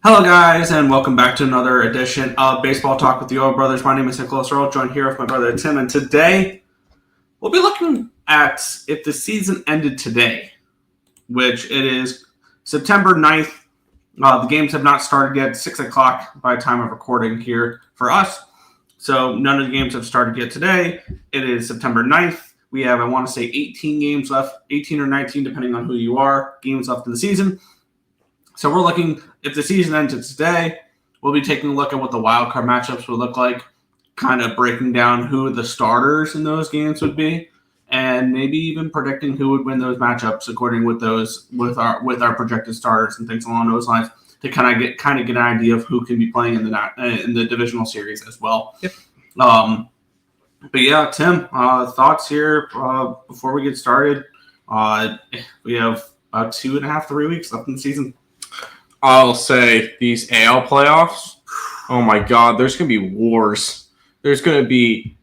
Hello, guys, and welcome back to another edition of Baseball Talk with the Oil Brothers. My name is Nicholas Earl, joined here with my brother Tim, and today we'll be looking at if the season ended today, which it is September 9th. The games have not started yet, 6 o'clock by the time of recording here for us. So none of the games have started yet today. It is September 9th. We have, I want to say, 18 games left, 18 or 19, depending on who you are, games left in the season. So we're looking, if the season ended today, we'll be taking a look at what the wild card matchups would look like, kind of breaking down who the starters in those games would be, and maybe even predicting who would win those matchups according with our projected starters and things along those lines to kind of get an idea of who can be playing in the divisional series as well. Yep. But yeah, Tim, thoughts here before we get started. We have about 2.5, 3 weeks left in the season. I'll say these AL playoffs, oh my God, there's going to be wars. There's going to be,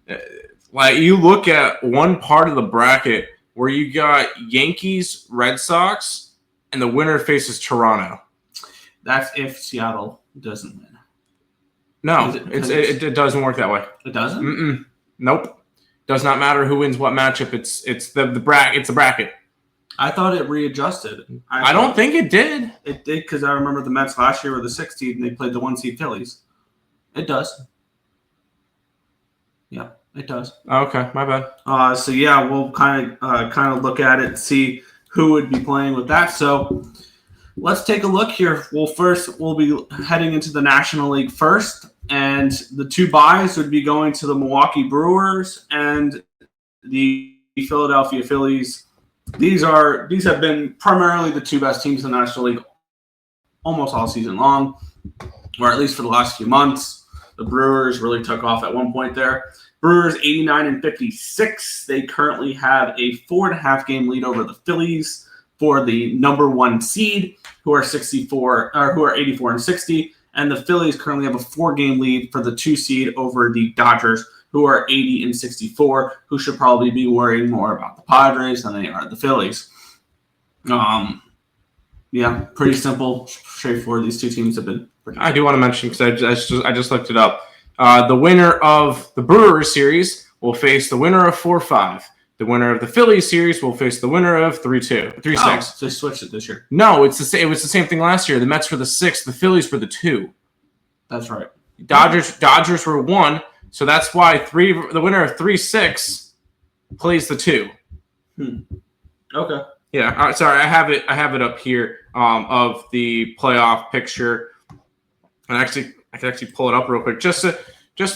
like, you look at one part of the bracket where you got Yankees, Red Sox, and the winner faces Toronto. That's if Seattle doesn't win. No, it doesn't work that way. It doesn't? Mm-mm. Nope. Does not matter who wins what matchup. It's the bracket. It's a bracket. I thought it readjusted. I don't think it did. It did because I remember the Mets last year were the 6th seed and they played the 1 seed Phillies. It does. Yeah, it does. Okay, my bad. So yeah, we'll kind of look at it and see who would be playing with that. So let's take a look here. Well, first we'll be heading into the National League first, and the two byes would be going to the Milwaukee Brewers and the Philadelphia Phillies. These have been primarily the two best teams in the National League almost all season long, or at least for the last few months. The Brewers really took off at one point there. Brewers 89-56. They currently have a 4.5 game lead over the Phillies for the number 1 seed, who are 84-60, and the Phillies currently have a 4-game lead for the 2 seed over the Dodgers, who are 80-64, who should probably be worrying more about the Padres than they are the Phillies. Yeah, pretty simple, straightforward. These two teams have been pretty I do want to mention, because I just looked it up. The winner of the Brewers series will face the winner of 4-5. The winner of the Phillies series will face the winner of 3-6. Oh, so they switched it this year. No, it was the same thing last year. The Mets were the 6, the Phillies were the 2. That's right. Dodgers were 1. So that's why the winner of 3-6 plays the 2. Okay. Yeah. Sorry, I have it up here of the playoff picture, and I can actually pull it up real quick just to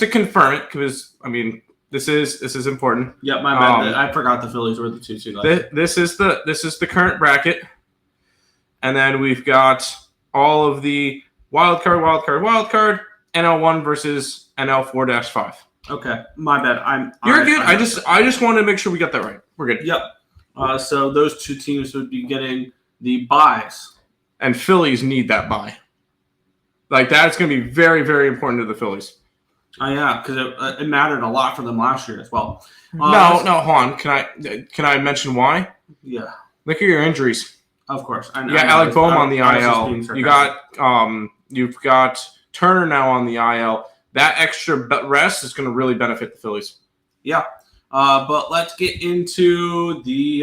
confirm it, because I mean this is important. Yep, my bad. I forgot the Phillies were the 2 seed. This is the current bracket, and then we've got all of the wild card, NL1 versus NL4-5. Okay, my bad. You're good. I just wanted to make sure we got that right. We're good. Yep. So those 2 teams would be getting the byes. And Phillies need that bye. Like, that's going to be very, very important to the Phillies. Yeah, because it mattered a lot for them last year as well. No, hold on. Can I mention why? Yeah. Look at your injuries. Of course. You got Alec Boehm on the IL. You've got Turner now on the IL. That extra rest is going to really benefit the Phillies. Yeah. But let's get into the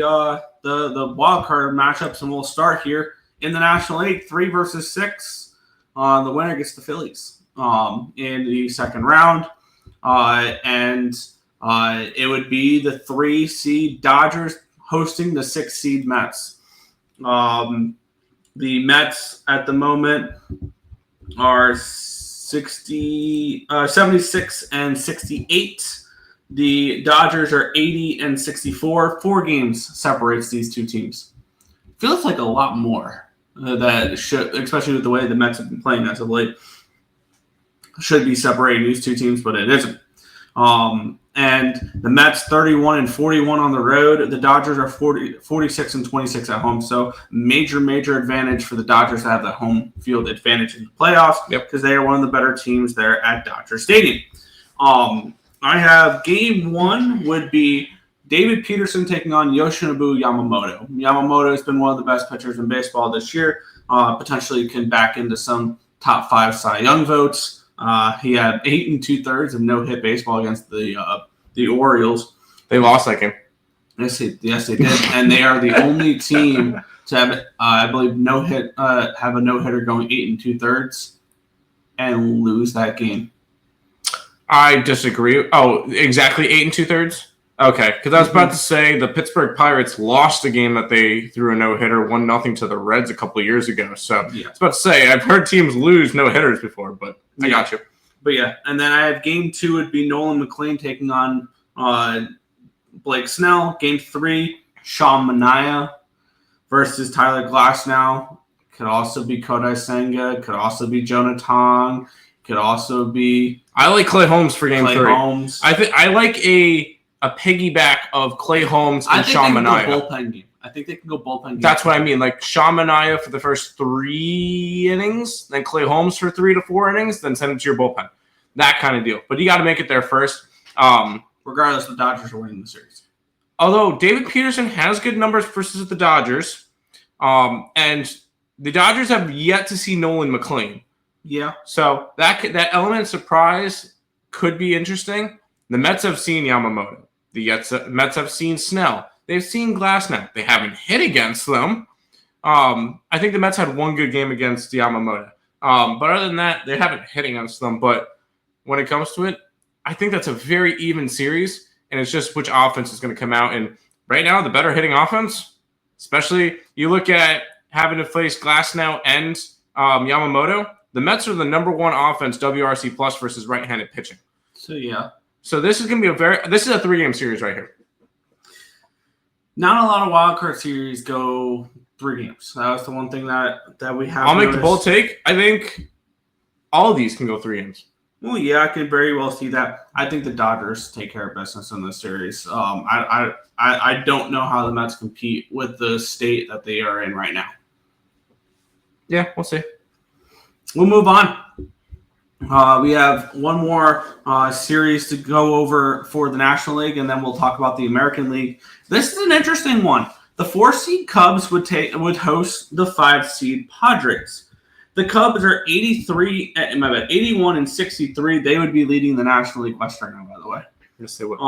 wild card matchups, and we'll start here in the National League, 3 versus 6. The winner gets the Phillies in the second round, and it would be the 3 seed Dodgers hosting the 6 seed Mets. The Mets at the moment are 76-68. The Dodgers are 80-64. 4 games separates these two teams. Feels like a lot more that should, especially with the way the Mets have been playing as of late, should be separating these two teams, but it isn't. And the Mets 31-41 on the road. The Dodgers are 46-26 at home. So major advantage for the Dodgers to have the home field advantage in the playoffs, because they are one of the better teams there at Dodger Stadium. I have game 1 would be David Peterson taking on Yoshinobu Yamamoto. Yamamoto has been one of the best pitchers in baseball this year. Potentially can back into some top 5 Cy Young votes. He had 8 2/3 of no-hit baseball against the Orioles. They lost that game. Yes, they did, and they are the only team to have, I believe, have a no-hitter going 8 2/3 and lose that game. I disagree. Oh, exactly 8 2/3. Okay, because I was about to say the Pittsburgh Pirates lost a game that they threw a no-hitter 1-0 to the Reds a couple of years ago. So I was about to say I've heard teams lose no-hitters before, but I got you. But yeah, and then I have game 2 would be Nolan McLean taking on Blake Snell. Game 3, Sean Manaea versus Tyler Glasnow. Could also be Kodai Senga. Could also be Jonah Tong. Could also be. I like Clay Holmes for game 3. Holmes. I like a piggyback of Clay Holmes and Sean Manaea. I think they can go bullpen game. That's what I mean. Like Sean Manaea for the first 3 innings, then Clay Holmes for 3 to 4 innings, then send it to your bullpen. That kind of deal. But you got to make it there first. Regardless, the Dodgers are winning the series. Although David Peterson has good numbers versus the Dodgers, and the Dodgers have yet to see Nolan McLean. Yeah. So that element of surprise could be interesting. The Mets have seen Yamamoto. The Mets have seen Snell. They've seen Glasnow. They haven't hit against them. I think the Mets had 1 good game against Yamamoto. But other than that, they haven't hit against them. But when it comes to it, I think that's a very even series. And it's just which offense is going to come out. And right now, the better hitting offense, especially you look at having to face Glasnow and Yamamoto, the Mets are the number 1 offense WRC plus versus right-handed pitching. So, yeah. So this is going to be this is a 3-game series right here. Not a lot of wildcard series go 3 games. That was the one thing that we have. I'll make the bold take. I think all of these can go 3 games. Well, yeah, I can very well see that. I think the Dodgers take care of business in this series. I don't know how the Mets compete with the state that they are in right now. Yeah, we'll see. We'll move on. We have one more series to go over for the National League, and then we'll talk about the American League. This is an interesting one. The 4-seed Cubs would host the 5-seed Padres. The Cubs are 81 and 63. They would be leading the National League West right now, by the way. Yes, they would.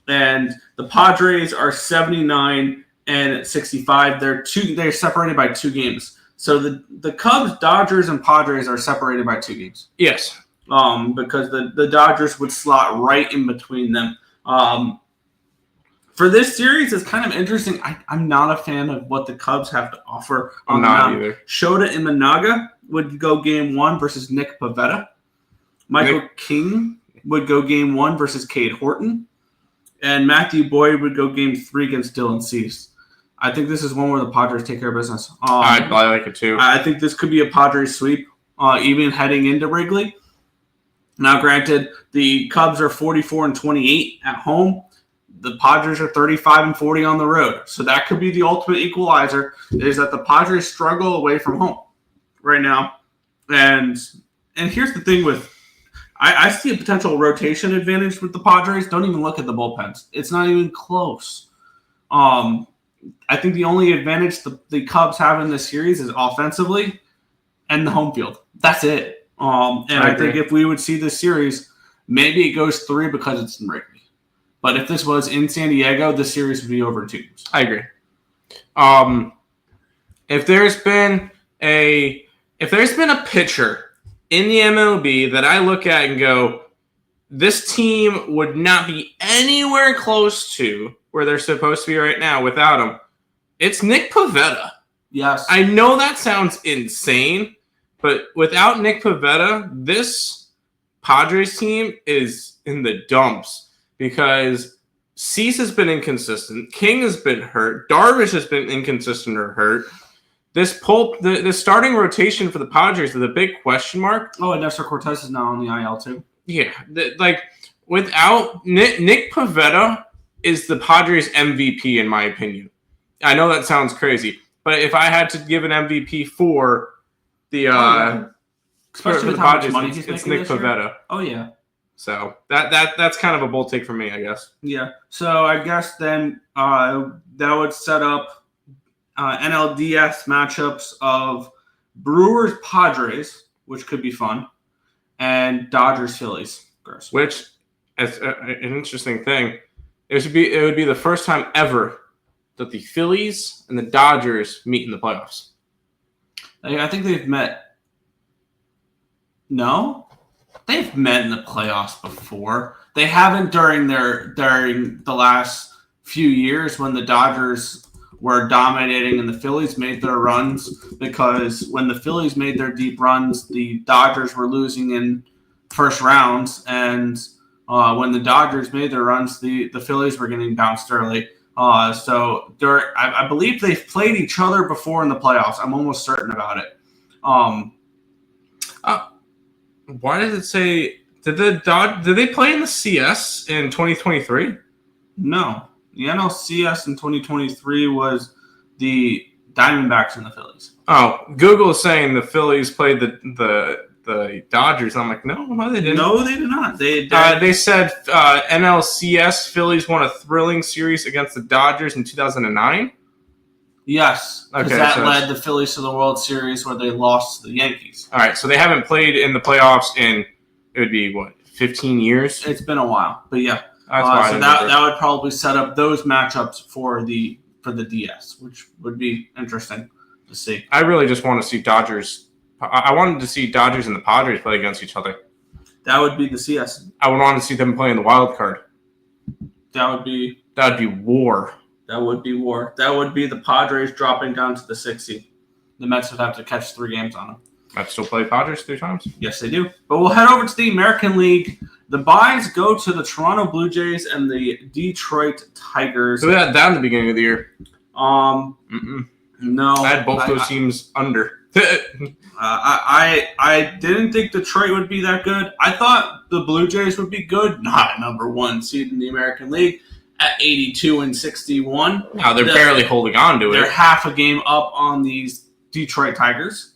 And the Padres are 79 and 65. They're separated by 2 games. So the Cubs, Dodgers, and Padres are separated by 2 games. Yes. Because the Dodgers would slot right in between them. For this series, it's kind of interesting. I'm not a fan of what the Cubs have to offer. I'm not either. Shota Imanaga would go game 1 versus Nick Pivetta. Michael King would go game 1 versus Cade Horton. And Matthew Boyd would go game 3 against Dylan Cease. I think this is one where the Padres take care of business. I like it too. I think this could be a Padres sweep, even heading into Wrigley. Now, granted, the Cubs are 44 and 28 at home. The Padres are 35 and 40 on the road. So that could be the ultimate equalizer, is that the Padres struggle away from home right now. And here's the thing with I see a potential rotation advantage with the Padres. Don't even look at the bullpens. It's not even close. I think the only advantage the Cubs have in this series is offensively and the home field. That's it. I think if we would see this series, maybe it goes 3 because it's in Wrigley. But if this was in San Diego, the series would be over 2 games. I agree. If there's been a pitcher in the MLB that I look at and go, this team would not be anywhere close to where they're supposed to be right now without him, it's Nick Pivetta. Yes. I know that sounds insane, but without Nick Pivetta, this Padres team is in the dumps because Cease has been inconsistent. King has been hurt. Darvish has been inconsistent or hurt. The starting rotation for the Padres is a big question mark. Oh, and Nestor Cortez is now on the IL too. Yeah, without Nick Pivetta is the Padres MVP in my opinion. I know that sounds crazy, but if I had to give an MVP for the especially with Padres, money it's Nick Pivetta. Oh yeah. So that's kind of a bold take for me, I guess. Yeah. So I guess then that would set up NLDS matchups of Brewers Padres, which could be fun, and Dodgers Phillies. Gross. Which is an interesting thing. It would be the first time ever that the Phillies and the Dodgers meet in the playoffs. I think they've met. No, they've met in the playoffs before. They haven't during the last few years when the Dodgers were dominating and the Phillies made their runs, because when the Phillies made their deep runs, the Dodgers were losing in first rounds, and when the Dodgers made their runs, the Phillies were getting bounced early. I believe they've played each other before in the playoffs. I'm almost certain about it. Why does it say? Did they play in the CS in 2023? No, the NLCS in 2023 was the Diamondbacks and the Phillies. Oh, Google is saying the Phillies played the Dodgers. I'm like, no, they didn't. No, they did not. They said NLCS Phillies won a thrilling series against the Dodgers in 2009. Yes, because okay, that led the Phillies to the World Series where they lost to the Yankees. All right, so they haven't played in the playoffs in, it would be, 15 years? It's been a while, but yeah. So that would probably set up those matchups for the DS, which would be interesting to see. I really just want to see Dodgers. I wanted to see Dodgers and the Padres play against each other. That would be the CS. I would want to see them play in the wild card. That would be war. That would be war. That would be the Padres dropping down to the 6th seed. The Mets would have to catch 3 games on them. Mets still play Padres 3 times? Yes, they do. But we'll head over to the American League. The byes go to the Toronto Blue Jays and the Detroit Tigers. So we had that in the beginning of the year. No. I had both those teams under. I didn't think Detroit would be that good. I thought the Blue Jays would be good. Not a number 1 seed in the American League at 82-61. Now they're barely holding on to it. They're half a game up on these Detroit Tigers.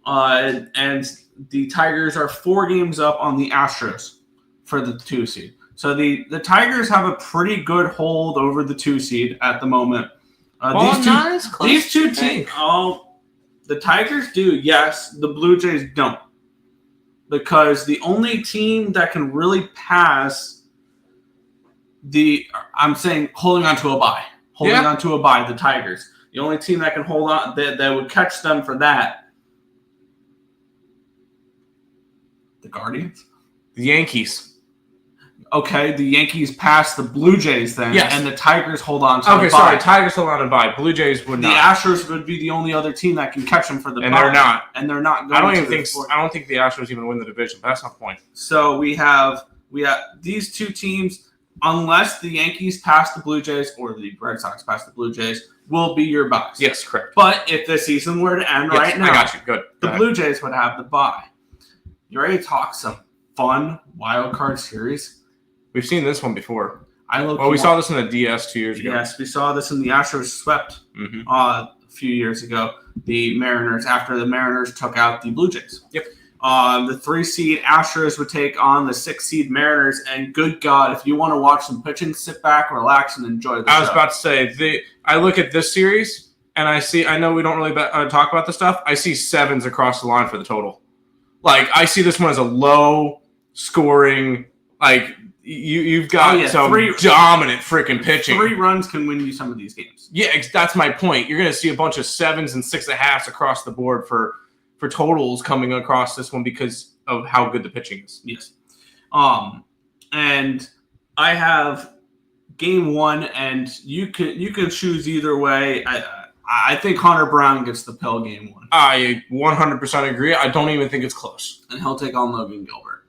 And the Tigers are 4 games up on the Astros for the 2 seed. So the Tigers have a pretty good hold over the 2 seed at the moment. These two teams. The Tigers do, yes. The Blue Jays don't. Because the only team that can really pass I'm saying holding on to a bye. The Tigers. The only team that can hold on, that would catch them for that. The Guardians? The Yankees. Okay, the Yankees pass the Blue Jays then, yes. And the Tigers hold on to the bye. Okay, sorry, Tigers hold on to bye. Blue Jays would not. The Astros would be the only other team that can catch them for the bye. And they're not. And they're not going I don't think the Astros even win the division, but that's not the point. So we have these 2 teams, unless the Yankees pass the Blue Jays or the Red Sox pass the Blue Jays, will be your buys. Yes, correct. But if the season were to end right now, I got you. Good. The Blue Jays would have the bye. You ready to talk some fun wild card series? We've seen this one before. We saw this in the DS 2 years ago. Yes, we saw this in the Astros swept a few years ago. The Mariners, after the Mariners took out the Blue Jays. Yep. The 3 seed Astros would take on the 6 seed Mariners, and good God, if you want to watch some pitching, sit back, relax, and enjoy the show. I was about to say, I look at this series, and I know we don't really talk about this stuff. I see 7s across the line for the total. Like, I see this one as a low scoring, like, you've got some dominant freaking pitching. 3 runs can win you some of these games. Yeah, that's my point. You're going to see a bunch of 7s and 6.5s across the board for totals coming across this one because of how good the pitching is. Yes. And I have game 1, and you can choose either way. I think Hunter Brown gets the pill game 1. I 100% agree. I don't even think it's close. And he'll take on Logan Gilbert.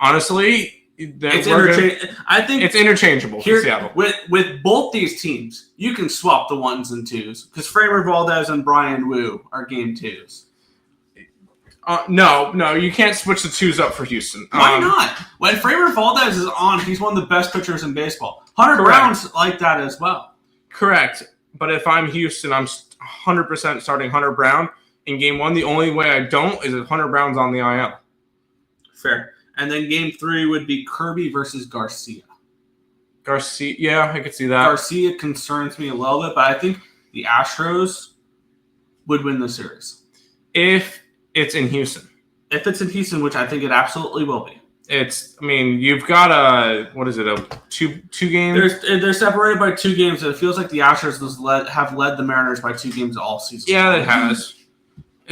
Honestly, I think it's interchangeable for Seattle. With both these teams, you can swap the 1s and 2s because Framber Valdez and Brian Wu are game 2s. No, you can't switch the 2s up for Houston. Why not? When Framber Valdez is on, he's one of the best pitchers in baseball. Hunter Brown's like that as well. Correct. But if I'm Houston, I'm 100% starting Hunter Brown in game 1. The only way I don't is if Hunter Brown's on the IL. Fair. And then game 3 would be Kirby versus Garcia. Garcia, yeah, I could see that. Garcia concerns me a little bit, but I think the Astros would win the series. if it's in Houston. If it's in Houston, which I think it absolutely will be. You've got a two games? They're separated by 2 games, and it feels like the Astros have led the Mariners by 2 games all season. Yeah, it has.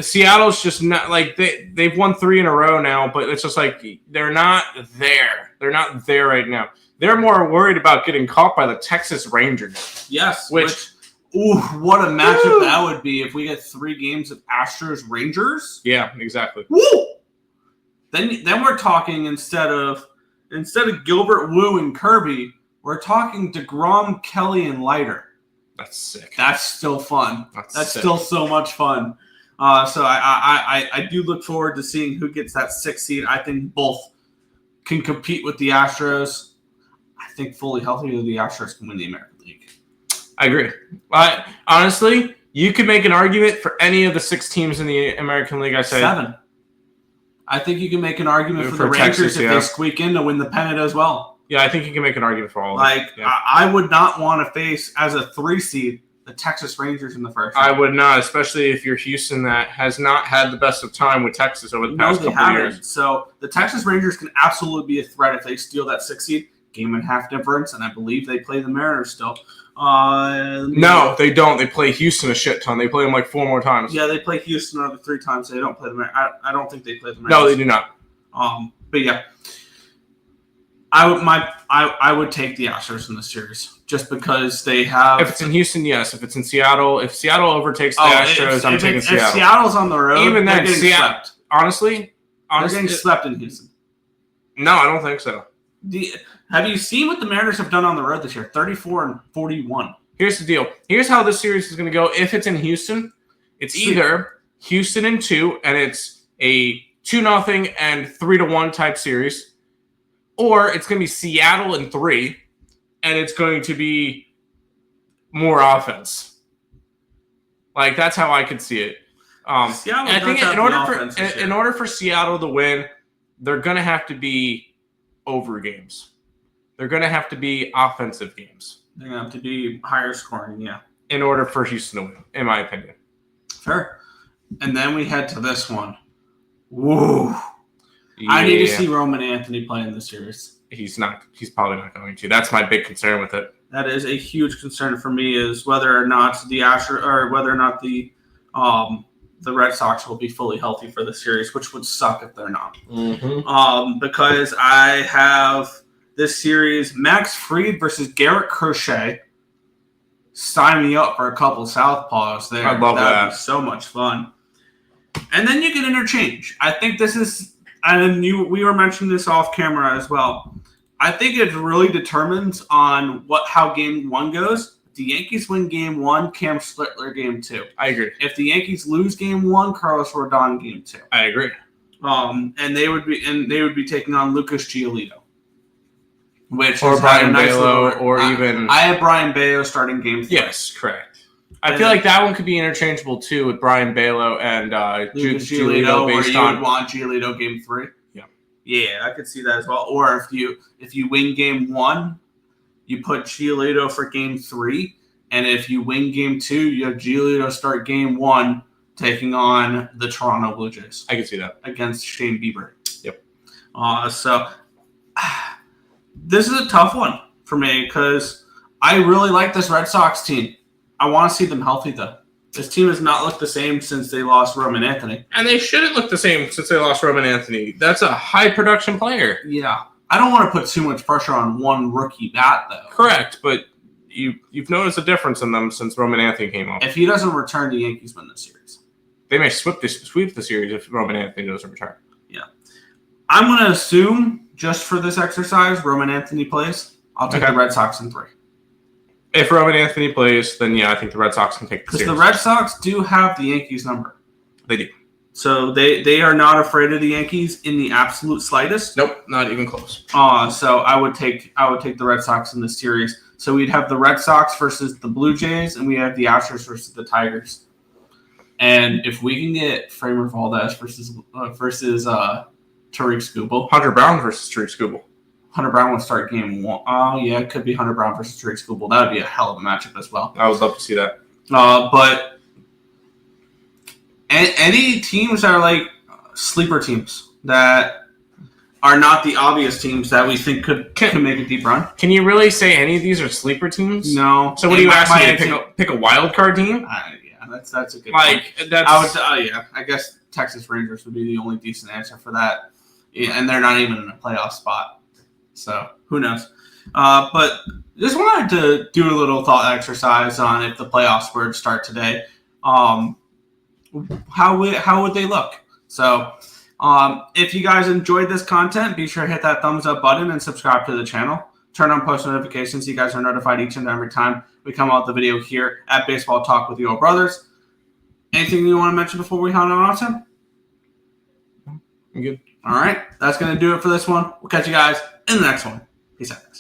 Seattle's just not like they've won 3 in a row now, but it's just like they're not there. They're not there right now. They're more worried about getting caught by the Texas Rangers. Yes, what a matchup that would be if we get 3 games of Astros Rangers. Yeah, exactly. Woo! Then we're talking instead of Gilbert, Wu, and Kirby, we're talking DeGrom, Kelly, and Leiter. That's sick. That's still fun. That's still so much fun. So I do look forward to seeing who gets that 6th seed. I think both can compete with the Astros. I think fully healthy, the Astros can win the American League. I agree. Honestly, you could make an argument for any of the 6 teams in the American League. I say 7. I think you can make an argument for the Rangers Texas, if they squeak in to win the pennant as well. Yeah, I think you can make an argument for all of them. I would not want to face, as a 3 seed, the Texas Rangers in the first round. I would not, especially if you're Houston that has not had the best of time with Texas over the past couple of years. So the Texas Rangers can absolutely be a threat if they steal that 6th seed. 1.5 game difference, and I believe they play the Mariners still. No, they don't. They play Houston a shit ton. They play them like 4 more times. Yeah, they play Houston another 3 times. They don't play the Mariners. I don't think they play the Mariners. No, they do not. But yeah, I would take the Astros in the series just because they have. If it's in Houston, yes. If it's in Seattle, if Seattle overtakes the Astros, I'm taking Seattle. If Seattle's on the road, even then, they're getting swept. Honestly, they're getting swept in Houston. No, I don't think so. Have you seen what the Mariners have done on the road this year? 34-41. Here's the deal. Here's how this series is going to go. If it's in Houston, it's either Houston in 2, and it's a 2-0 and 3-1 type series, or it's going to be Seattle in 3, and it's going to be more offense. Like, that's how I could see it. I think in order for Seattle to win, they're going to have to be over games. They're going to have to be offensive games. They're going to have to be higher scoring, yeah. In order for Houston to win, in my opinion. Fair. And then we head to this one. Woo. Yeah. I need to see Roman Anthony play in this series. He's probably not going to. That's my big concern with it. That is a huge concern for me, is whether or not the Red Sox will be fully healthy for the series, which would suck if they're not. Mm-hmm. Because I have this series, Max Fried versus Garrett Crochet. Sign me up for a couple southpaws there. I'd love that. That'd be so much fun. And then you can interchange. I think this is, and we were mentioning this off camera as well. I think it really determines on how game 1 goes. If the Yankees win game 1, Cam Slittler game 2. I agree. If the Yankees lose game 1, Carlos Rodon game 2. I agree. And they would be taking on Lucas Giolito. Or Brian Balo, or even I have Brian Balo starting game 3. Yes, correct. I feel like that one could be interchangeable too with Brian Balo and Lucas Giolito, where you would want Giolito game 3. Yeah, I could see that as well. Or if you win game 1, you put Giolito for game 3, and if you win game 2, you have Giolito start game 1, taking on the Toronto Blue Jays. I can see that against Shane Bieber. Yep. So this is a tough one for me because I really like this Red Sox team. I want to see them healthy though. This team has not looked the same since they lost Roman Anthony. And they shouldn't look the same since they lost Roman Anthony. That's a high production player. Yeah. I don't want to put too much pressure on one rookie bat, though. Correct, but you've noticed a difference in them since Roman Anthony came up. If he doesn't return, the Yankees win this series. They may sweep the series if Roman Anthony doesn't return. Yeah. I'm going to assume, just for this exercise, Roman Anthony plays. I'll take the Red Sox in 3. If Roman Anthony plays, then yeah, I think the Red Sox can take the series. Because the Red Sox do have the Yankees' number. They do. So they are not afraid of the Yankees in the absolute slightest. Nope, not even close. So I would take the Red Sox in this series. So we'd have the Red Sox versus the Blue Jays, and we have the Astros versus the Tigers. And if we can get Framber Valdez versus Tariq Skubal, Hunter Brown versus Tariq Skubal. Hunter Brown would start game 1. Oh yeah, it could be Hunter Brown versus Tariq Skubal. That would be a hell of a matchup as well. I would love to see that. any teams that are like sleeper teams that are not the obvious teams that we think could make a deep run. Can you really say any of these are sleeper teams? No. So what do you ask me to pick a wild card team? Yeah, that's a good like point. that's. I guess Texas Rangers would be the only decent answer for that, and they're not even in a playoff spot. So who knows? But just wanted to do a little thought exercise on if the playoffs were to start today. How would they look? So if you guys enjoyed this content, be sure to hit that thumbs up button and subscribe to the channel. Turn on post notifications so you guys are notified each and every time we come out with the video here at Baseball Talk with your brothers. Anything you want to mention before we head on out, Tim? I'm good. All right. That's going to do it for this one. We'll catch you guys in the next one. Peace out.